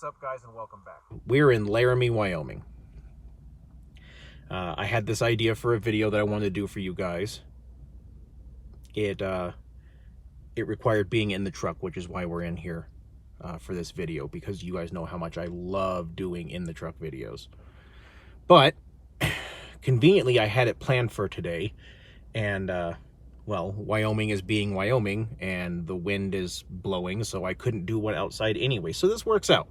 What's up, guys, and welcome back. We're in Laramie, Wyoming. I had this idea for a video that I wanted to do for you guys. It required being in the truck, which is why we're in here for this video, because you guys know how much I love doing in the truck videos. But conveniently, I had it planned for today, and well, Wyoming is being Wyoming, and the wind is blowing, so I couldn't do one outside anyway. So this works out.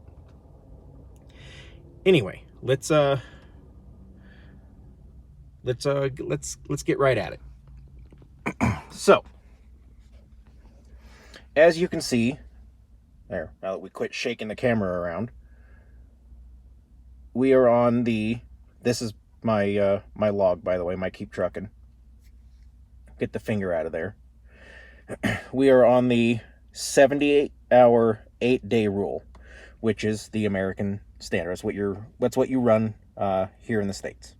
Anyway, let's get right at it. So, as you can see, there, now that we quit shaking the camera around, we are on the, this is my my log, by the way, my keep trucking. Get the finger out of there. We are on the 78-hour, 8-day rule, which is the American standard. That's what you run here in the States.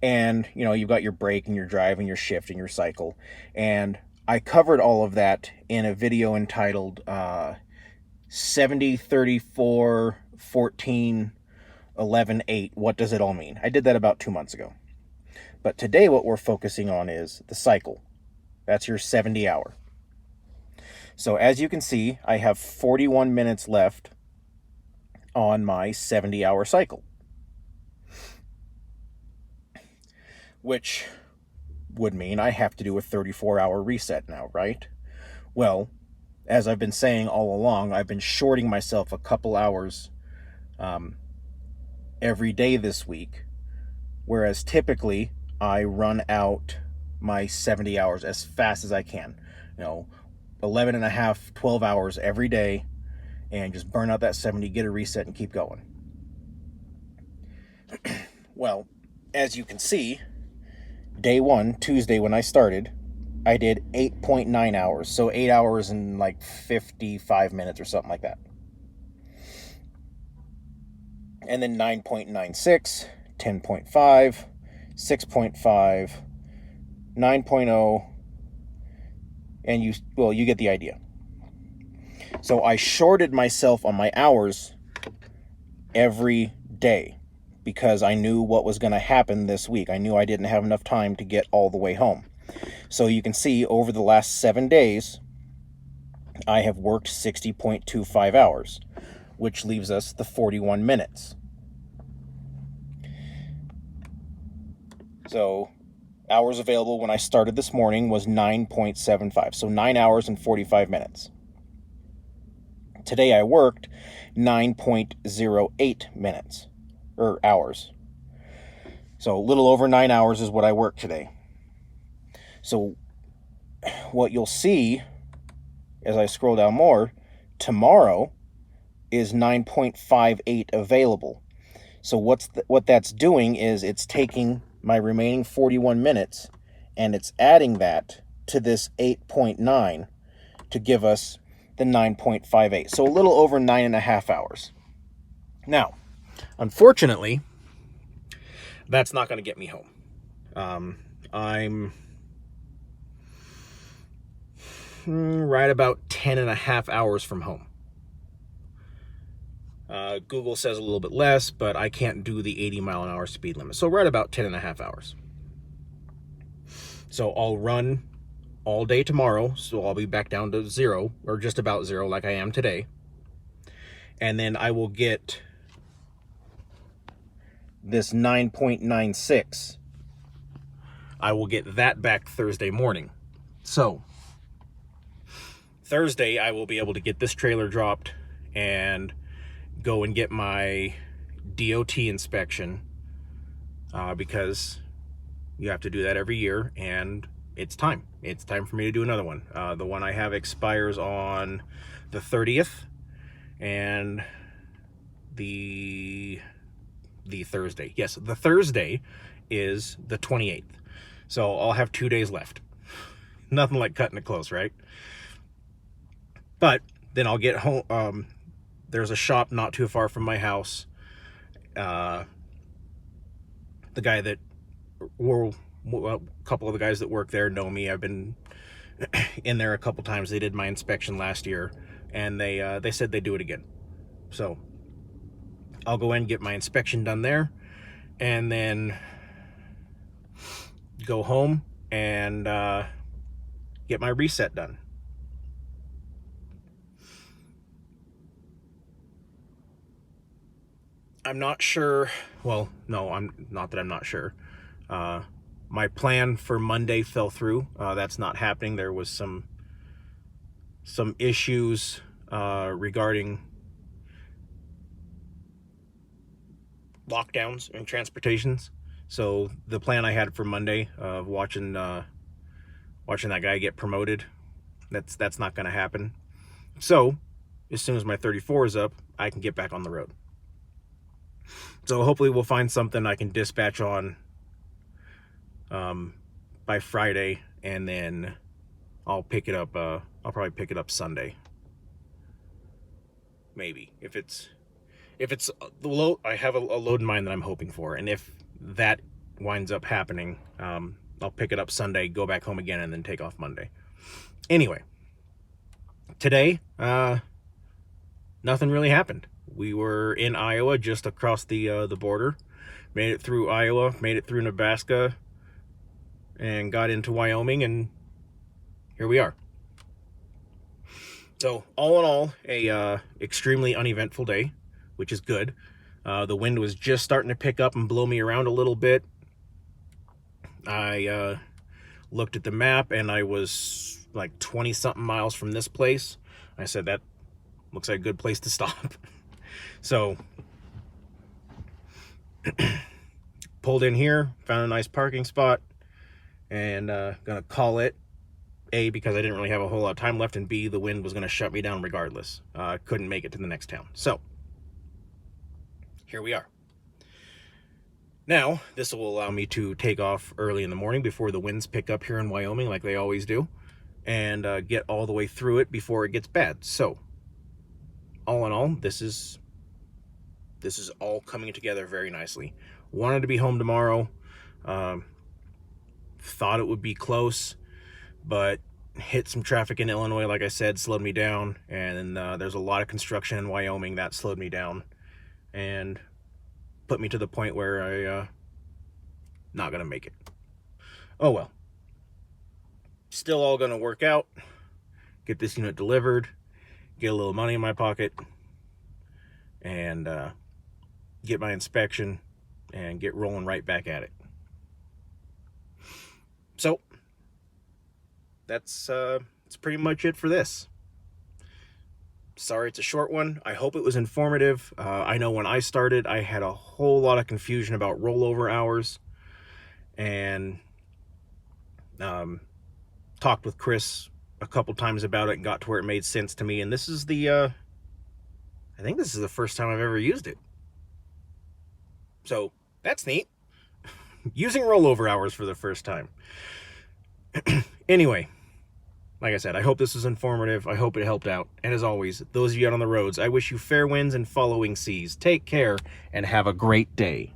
And, you know, you've got your break and your drive and your shift and your cycle. And I covered all of that in a video entitled 70, 34, 14, 11, 8. What does it all mean? I did that about 2 months ago. But today what we're focusing on is the cycle. That's your 70-hour. So as you can see, I have 41 minutes left on my 70-hour cycle, which would mean I have to do a 34-hour reset now, right? Well, as I've been saying all along, I've been shorting myself a couple hours every day this week, whereas typically I run out my 70 hours as fast as I can. You know, 11 and a half, 12 hours every day, and just burn out that 70, get a reset, and keep going. Well, as you can see, day one, Tuesday, when I started, I did 8.9 hours. So 8 hours and like 55 minutes or something like that. And then 9.96, 10.5, 6.5, 9.0, and you get the idea. So I shorted myself on my hours every day because I knew what was going to happen this week. I knew I didn't have enough time to get all the way home. So you can see over the last 7 days, I have worked 60.25 hours, which leaves us the 41 minutes. So hours available when I started this morning was 9.75. So 9 hours and 45 minutes. Today I worked 9.08 minutes, or hours. So a little over 9 hours is what I worked today. So what you'll see as I scroll down more, tomorrow is 9.58 available. So what that's doing is it's taking my remaining 41 minutes and it's adding that to this 8.9 to give us the 9.58. So a little over 9.5 hours. Now, unfortunately, that's not going to get me home. I'm right about 10.5 hours from home. Google says a little bit less, but I can't do the 80-mile-an-hour speed limit. So right about 10.5 hours. So I'll run all day tomorrow, so I'll be back down to 0, or just about 0 like I am today. And then I will get this 9.96. I will get that back Thursday morning. So Thursday I will be able to get this trailer dropped and go and get my DOT inspection, because you have to do that every year, and it's time for me to do another one. The one I have expires on the 30th, and the Thursday, yes, the Thursday is the 28th. So I'll have 2 days left. Nothing like cutting it close, right? But then I'll get home. There's a shop not too far from my house. The guy that, a couple of the guys that work there know me. I've been in there a couple times. They did my inspection last year, and they said they'd do it again. So I'll go in and get my inspection done there, and then go home and get my reset done. I'm not sure. Well, no, I'm not that I'm not sure. My plan for Monday fell through. That's not happening. There was some issues regarding lockdowns and transportations. So the plan I had for Monday of watching that guy get promoted, that's not going to happen. So as soon as my 34 is up, I can get back on the road. So hopefully we'll find something I can dispatch on by Friday, and then I'll pick it up. I'll probably pick it up Sunday. Maybe if it's the load, I have a load in mind that I'm hoping for, and if that winds up happening, I'll pick it up Sunday, go back home again, and then take off Monday. Anyway, today, nothing really happened. We were in Iowa, just across the border. Made it through Iowa, made it through Nebraska, and got into Wyoming, and here we are. So all in all, a extremely uneventful day, which is good. The wind was just starting to pick up and blow me around a little bit. I looked at the map, and I was like 20-something miles from this place. I said, that looks like a good place to stop. So pulled in here, found a nice parking spot, and gonna call it. A, because I didn't really have a whole lot of time left, and B, the wind was going to shut me down regardless. Couldn't make it to the next town. So here we are. Now, this will allow me to take off early in the morning before the winds pick up here in Wyoming, like they always do, and get all the way through it before it gets bad. So all in all, this is all coming together very nicely. Wanted to be home tomorrow. Thought it would be close, but hit some traffic in Illinois, like I said, slowed me down. And there's a lot of construction in Wyoming that slowed me down and put me to the point where I not gonna make it. Oh well. Still all gonna work out. Get this unit delivered, get a little money in my pocket, and get my inspection and get rolling right back at it. So that's pretty much it for this. Sorry it's a short one. I hope it was informative. I know when I started, I had a whole lot of confusion about rollover hours, and talked with Chris a couple times about it and got to where it made sense to me. And this is I think this is the first time I've ever used it. So that's neat. Using rollover hours for the first time. Anyway, like I said, I hope this was informative. I hope it helped out. And as always, those of you out on the roads, I wish you fair winds and following seas. Take care and have a great day.